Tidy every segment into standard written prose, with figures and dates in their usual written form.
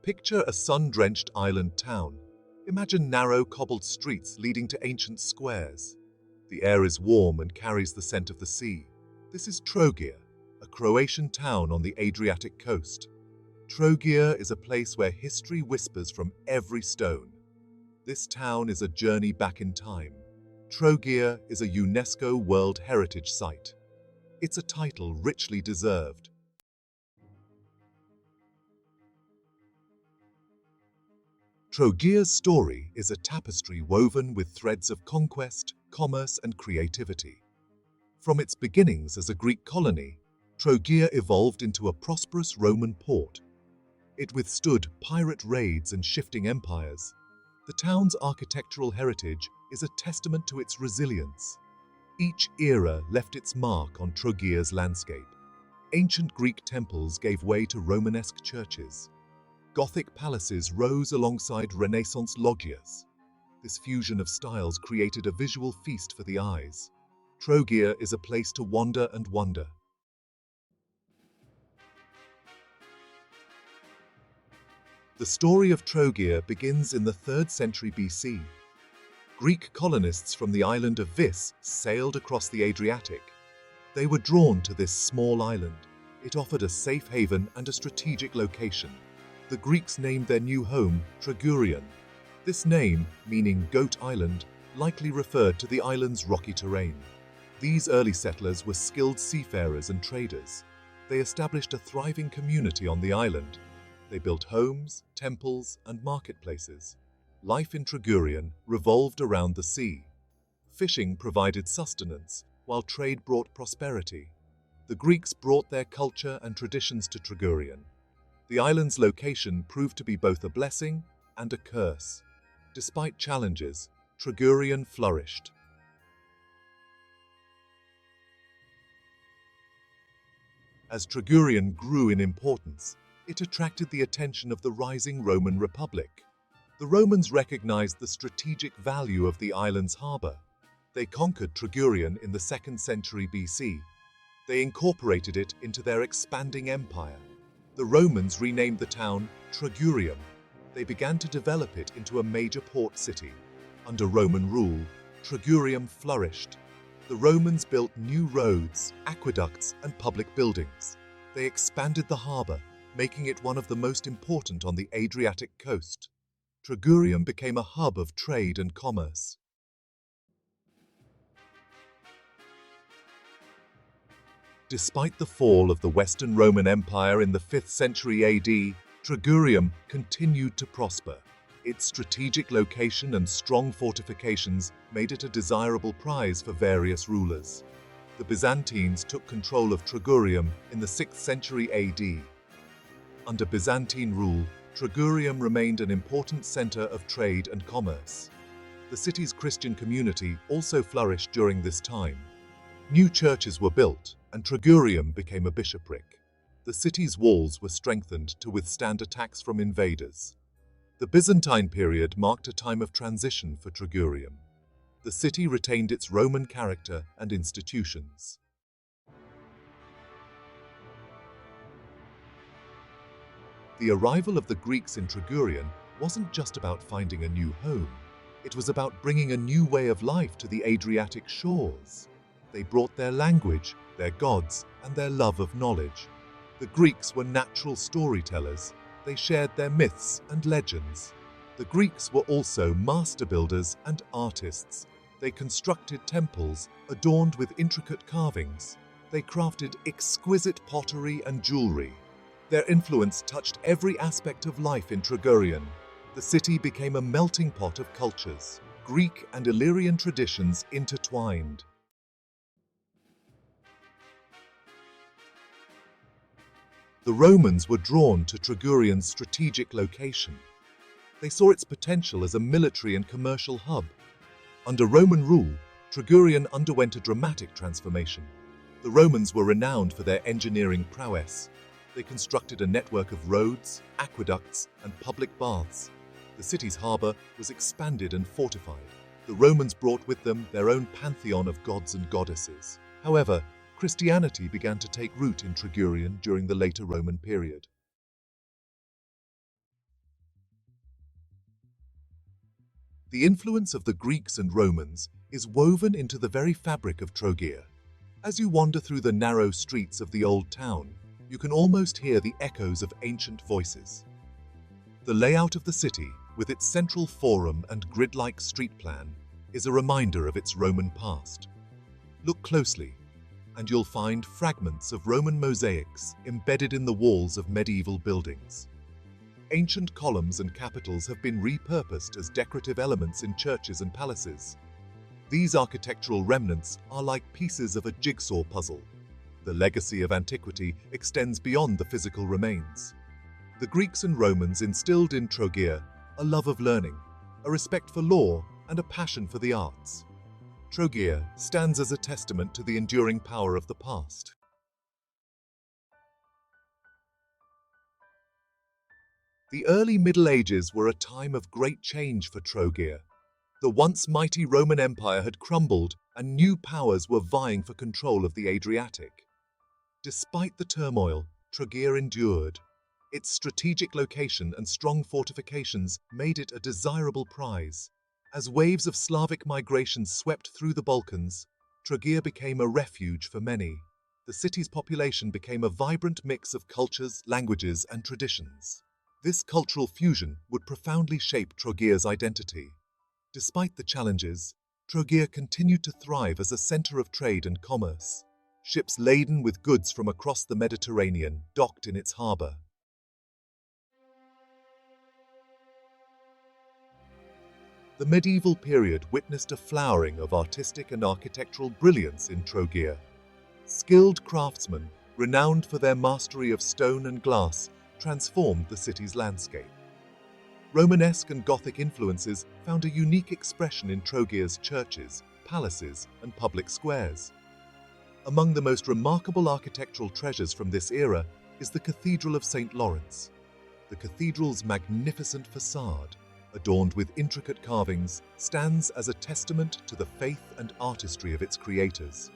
Picture a sun-drenched island town. Imagine narrow cobbled streets leading to ancient squares. The air is warm and carries the scent of the sea. This is Trogir, a Croatian town on the Adriatic coast. Trogir is a place where history whispers from every stone. This town is a journey back in time. Trogir is a UNESCO World Heritage Site. It's a title richly deserved. Trogir's story is a tapestry woven with threads of conquest, commerce, and creativity. From its beginnings as a Greek colony, Trogir evolved into a prosperous Roman port. It withstood pirate raids and shifting empires. The town's architectural heritage is a testament to its resilience. Each era left its mark on Trogir's landscape. Ancient Greek temples gave way to Romanesque churches. Gothic palaces rose alongside Renaissance loggias. This fusion of styles created a visual feast for the eyes. Trogir is a place to wander and wonder. The story of Trogir begins in the 3rd century BC. Greek colonists from the island of Vis sailed across the Adriatic. They were drawn to this small island. It offered a safe haven and a strategic location. The Greeks named their new home Tragurion. This name, meaning Goat Island, likely referred to the island's rocky terrain. These early settlers were skilled seafarers and traders. They established a thriving community on the island. They built homes, temples, and marketplaces. Life in Tragurion revolved around the sea. Fishing provided sustenance, while trade brought prosperity. The Greeks brought their culture and traditions to Tragurion. The island's location proved to be both a blessing and a curse. Despite challenges, Tragurion flourished. As Tragurion grew in importance, it attracted the attention of the rising Roman Republic. The Romans recognized the strategic value of the island's harbor. They conquered Tragurion in the 2nd century BC. They incorporated it into their expanding empire. The Romans renamed the town Tragurium. They began to develop it into a major port city. Under Roman rule, Tragurium flourished. The Romans built new roads, aqueducts, and public buildings. They expanded the harbor, making it one of the most important on the Adriatic coast. Tragurium became a hub of trade and commerce. Despite the fall of the Western Roman Empire in the 5th century AD, Tragurium continued to prosper. Its strategic location and strong fortifications made it a desirable prize for various rulers. The Byzantines took control of Tragurium in the 6th century AD. Under Byzantine rule, Tragurium remained an important center of trade and commerce. The city's Christian community also flourished during this time. New churches were built, and Tragurium became a bishopric. The city's walls were strengthened to withstand attacks from invaders. The Byzantine period marked a time of transition for Tragurium. The city retained its Roman character and institutions. The arrival of the Greeks in Tragurion wasn't just about finding a new home. It was about bringing a new way of life to the Adriatic shores. They brought their language, their gods, and their love of knowledge. The Greeks were natural storytellers. They shared their myths and legends. The Greeks were also master builders and artists. They constructed temples adorned with intricate carvings. They crafted exquisite pottery and jewelry. Their influence touched every aspect of life in Tragurion. The city became a melting pot of cultures. Greek and Illyrian traditions intertwined. The Romans were drawn to Tragurion's strategic location. They saw its potential as a military and commercial hub. Under Roman rule, Tragurion underwent a dramatic transformation. The Romans were renowned for their engineering prowess. They constructed a network of roads, aqueducts, and public baths. The city's harbor was expanded and fortified. The Romans brought with them their own pantheon of gods and goddesses. However, Christianity began to take root in Tragurion during the later Roman period. The influence of the Greeks and Romans is woven into the very fabric of Trogir. As you wander through the narrow streets of the old town, you can almost hear the echoes of ancient voices. The layout of the city, with its central forum and grid-like street plan, is a reminder of its Roman past. Look closely, and you'll find fragments of Roman mosaics embedded in the walls of medieval buildings. Ancient columns and capitals have been repurposed as decorative elements in churches and palaces. These architectural remnants are like pieces of a jigsaw puzzle. The legacy of antiquity extends beyond the physical remains. The Greeks and Romans instilled in Trogir a love of learning, a respect for law, and a passion for the arts. Trogir stands as a testament to the enduring power of the past. The early Middle Ages were a time of great change for Trogir. The once mighty Roman Empire had crumbled, and new powers were vying for control of the Adriatic. Despite the turmoil, Trogir endured. Its strategic location and strong fortifications made it a desirable prize. As waves of Slavic migration swept through the Balkans, Trogir became a refuge for many. The city's population became a vibrant mix of cultures, languages, and traditions. This cultural fusion would profoundly shape Trogir's identity. Despite the challenges, Trogir continued to thrive as a center of trade and commerce. Ships laden with goods from across the Mediterranean docked in its harbor. The medieval period witnessed a flowering of artistic and architectural brilliance in Trogir. Skilled craftsmen, renowned for their mastery of stone and glass, transformed the city's landscape. Romanesque and Gothic influences found a unique expression in Trogir's churches, palaces, and public squares. Among the most remarkable architectural treasures from this era is the Cathedral of St. Lawrence. The cathedral's magnificent facade, adorned with intricate carvings, stands as a testament to the faith and artistry of its creators.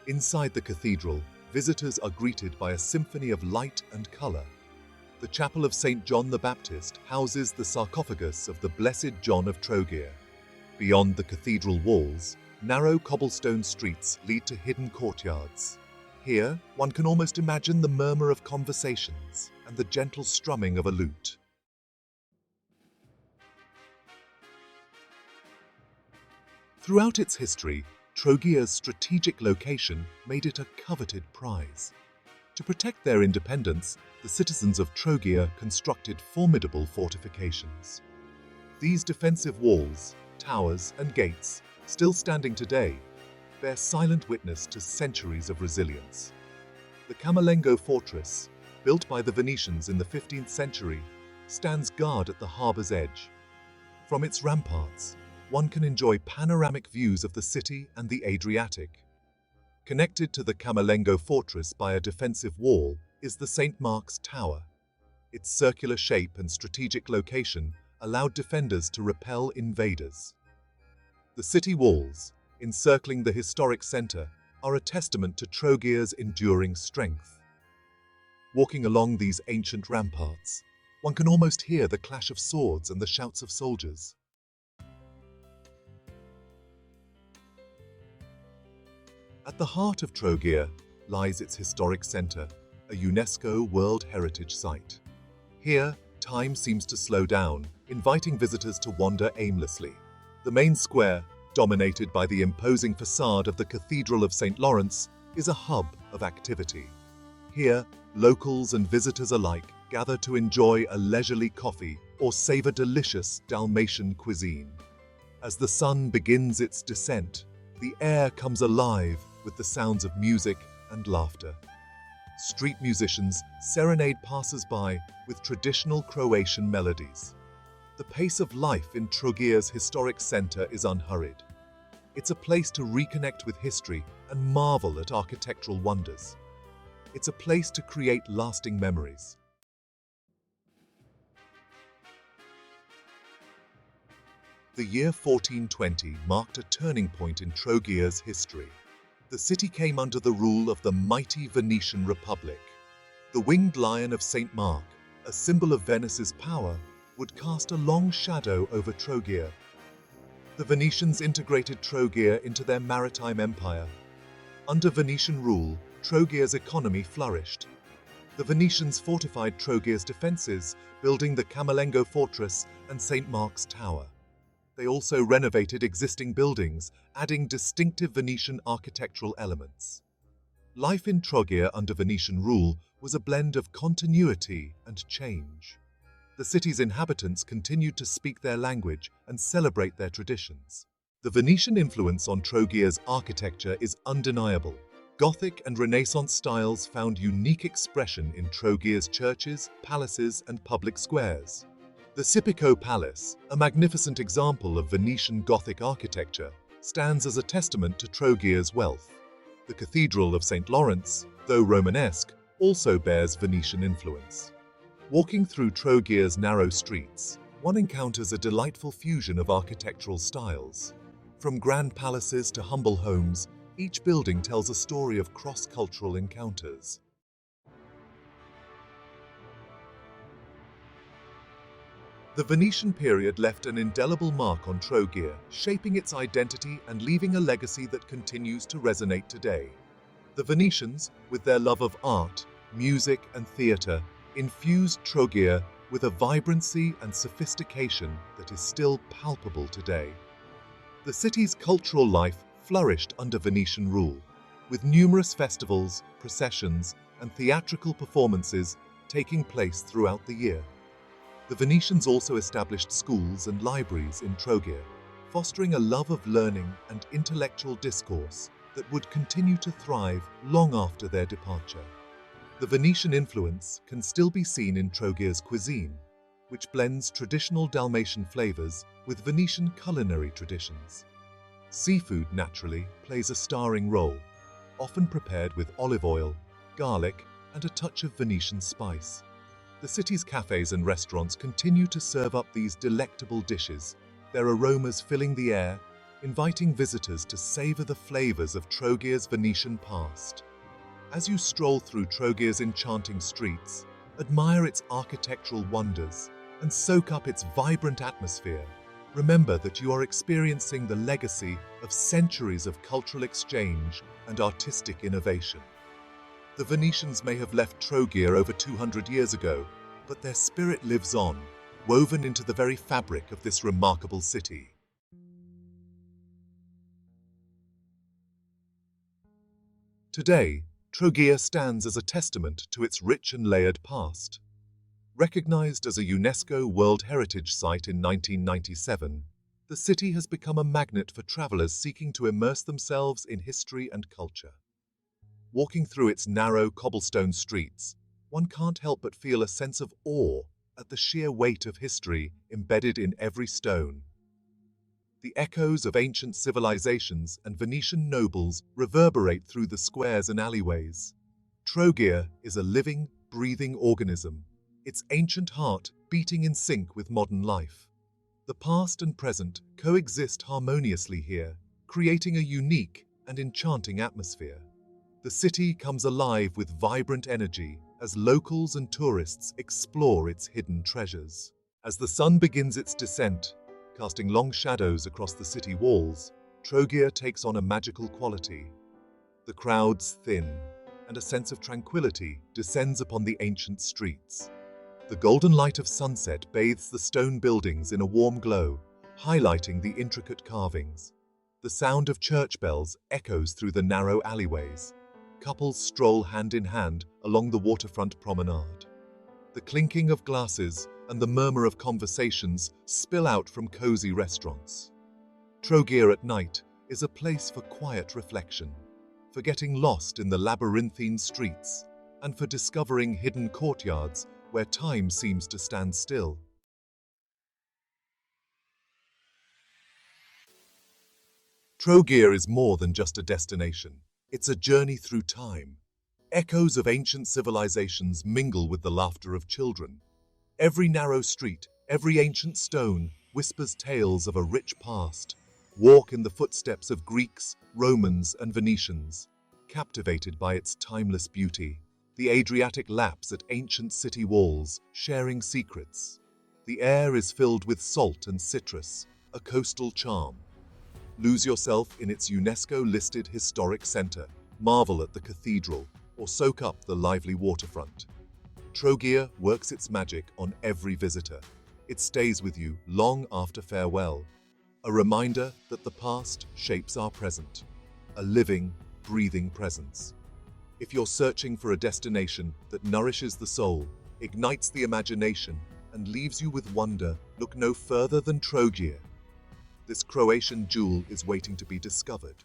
Inside the cathedral, visitors are greeted by a symphony of light and color. The Chapel of St. John the Baptist houses the sarcophagus of the Blessed John of Trogir. Beyond the cathedral walls, narrow cobblestone streets lead to hidden courtyards. Here, one can almost imagine the murmur of conversations and the gentle strumming of a lute. Throughout its history, Trogir's strategic location made it a coveted prize. To protect their independence, the citizens of Trogir constructed formidable fortifications. These defensive walls, towers, and gates, still standing today, bear silent witness to centuries of resilience. The Camerlengo fortress, built by the Venetians in the 15th century, stands guard at the harbor's edge. From its ramparts, one can enjoy panoramic views of the city and the Adriatic. Connected to the Camerlengo fortress by a defensive wall is the St. Mark's Tower. Its circular shape and strategic location allowed defenders to repel invaders. The city walls, encircling the historic center, are a testament to Trogir's enduring strength. Walking along these ancient ramparts, one can almost hear the clash of swords and the shouts of soldiers. At the heart of Trogir lies its historic center, a UNESCO World Heritage Site. Here, time seems to slow down, inviting visitors to wander aimlessly. The main square, dominated by the imposing facade of the Cathedral of St. Lawrence, is a hub of activity. Here, locals and visitors alike gather to enjoy a leisurely coffee or savor delicious Dalmatian cuisine. As the sun begins its descent, the air comes alive with the sounds of music and laughter. Street musicians serenade passers-by with traditional Croatian melodies. The pace of life in Trogir's historic center is unhurried. It's a place to reconnect with history and marvel at architectural wonders. It's a place to create lasting memories. The year 1420 marked a turning point in Trogir's history. The city came under the rule of the mighty Venetian Republic. The winged lion of St. Mark, a symbol of Venice's power, would cast a long shadow over Trogir. The Venetians integrated Trogir into their maritime empire. Under Venetian rule, Trogir's economy flourished. The Venetians fortified Trogir's defences, building the Camerlengo Fortress and St. Mark's Tower. They also renovated existing buildings, adding distinctive Venetian architectural elements. Life in Trogir under Venetian rule was a blend of continuity and change. The city's inhabitants continued to speak their language and celebrate their traditions. The Venetian influence on Trogir's architecture is undeniable. Gothic and Renaissance styles found unique expression in Trogir's churches, palaces, and public squares. The Cipico Palace, a magnificent example of Venetian Gothic architecture, stands as a testament to Trogir's wealth. The Cathedral of St. Lawrence, though Romanesque, also bears Venetian influence. Walking through Trogir's narrow streets, one encounters a delightful fusion of architectural styles. From grand palaces to humble homes, each building tells a story of cross-cultural encounters. The Venetian period left an indelible mark on Trogir, shaping its identity and leaving a legacy that continues to resonate today. The Venetians, with their love of art, music, and theatre, infused Trogir with a vibrancy and sophistication that is still palpable today. The city's cultural life flourished under Venetian rule, with numerous festivals, processions, and theatrical performances taking place throughout the year. The Venetians also established schools and libraries in Trogir, fostering a love of learning and intellectual discourse that would continue to thrive long after their departure. The Venetian influence can still be seen in Trogir's cuisine, which blends traditional Dalmatian flavors with Venetian culinary traditions. Seafood, naturally, plays a starring role, often prepared with olive oil, garlic, and a touch of Venetian spice. The city's cafes and restaurants continue to serve up these delectable dishes, their aromas filling the air, inviting visitors to savor the flavors of Trogir's Venetian past. As you stroll through Trogir's enchanting streets, admire its architectural wonders, and soak up its vibrant atmosphere, remember that you are experiencing the legacy of centuries of cultural exchange and artistic innovation. The Venetians may have left Trogir over 200 years ago, but their spirit lives on, woven into the very fabric of this remarkable city. Today, Trogir stands as a testament to its rich and layered past. Recognized as a UNESCO World Heritage Site in 1997, the city has become a magnet for travelers seeking to immerse themselves in history and culture. Walking through its narrow cobblestone streets, one can't help but feel a sense of awe at the sheer weight of history embedded in every stone. The echoes of ancient civilizations and Venetian nobles reverberate through the squares and alleyways. Trogir is a living, breathing organism, its ancient heart beating in sync with modern life. The past and present coexist harmoniously here, creating a unique and enchanting atmosphere. The city comes alive with vibrant energy as locals and tourists explore its hidden treasures. As the sun begins its descent, casting long shadows across the city walls, Trogir takes on a magical quality. The crowds thin, and a sense of tranquility descends upon the ancient streets. The golden light of sunset bathes the stone buildings in a warm glow, highlighting the intricate carvings. The sound of church bells echoes through the narrow alleyways. Couples stroll hand in hand along the waterfront promenade. The clinking of glasses and the murmur of conversations spill out from cozy restaurants. Trogir at night is a place for quiet reflection, for getting lost in the labyrinthine streets, and for discovering hidden courtyards where time seems to stand still. Trogir is more than just a destination. It's a journey through time. Echoes of ancient civilizations mingle with the laughter of children. Every narrow street, every ancient stone whispers tales of a rich past. Walk in the footsteps of Greeks, Romans, and Venetians, captivated by its timeless beauty. The Adriatic laps at ancient city walls, sharing secrets. The air is filled with salt and citrus, a coastal charm. Lose yourself in its UNESCO-listed historic centre, marvel at the cathedral, or soak up the lively waterfront. Trogir works its magic on every visitor. It stays with you long after farewell, a reminder that the past shapes our present, a living, breathing presence. If you're searching for a destination that nourishes the soul, ignites the imagination, and leaves you with wonder, look no further than Trogir. This Croatian jewel is waiting to be discovered.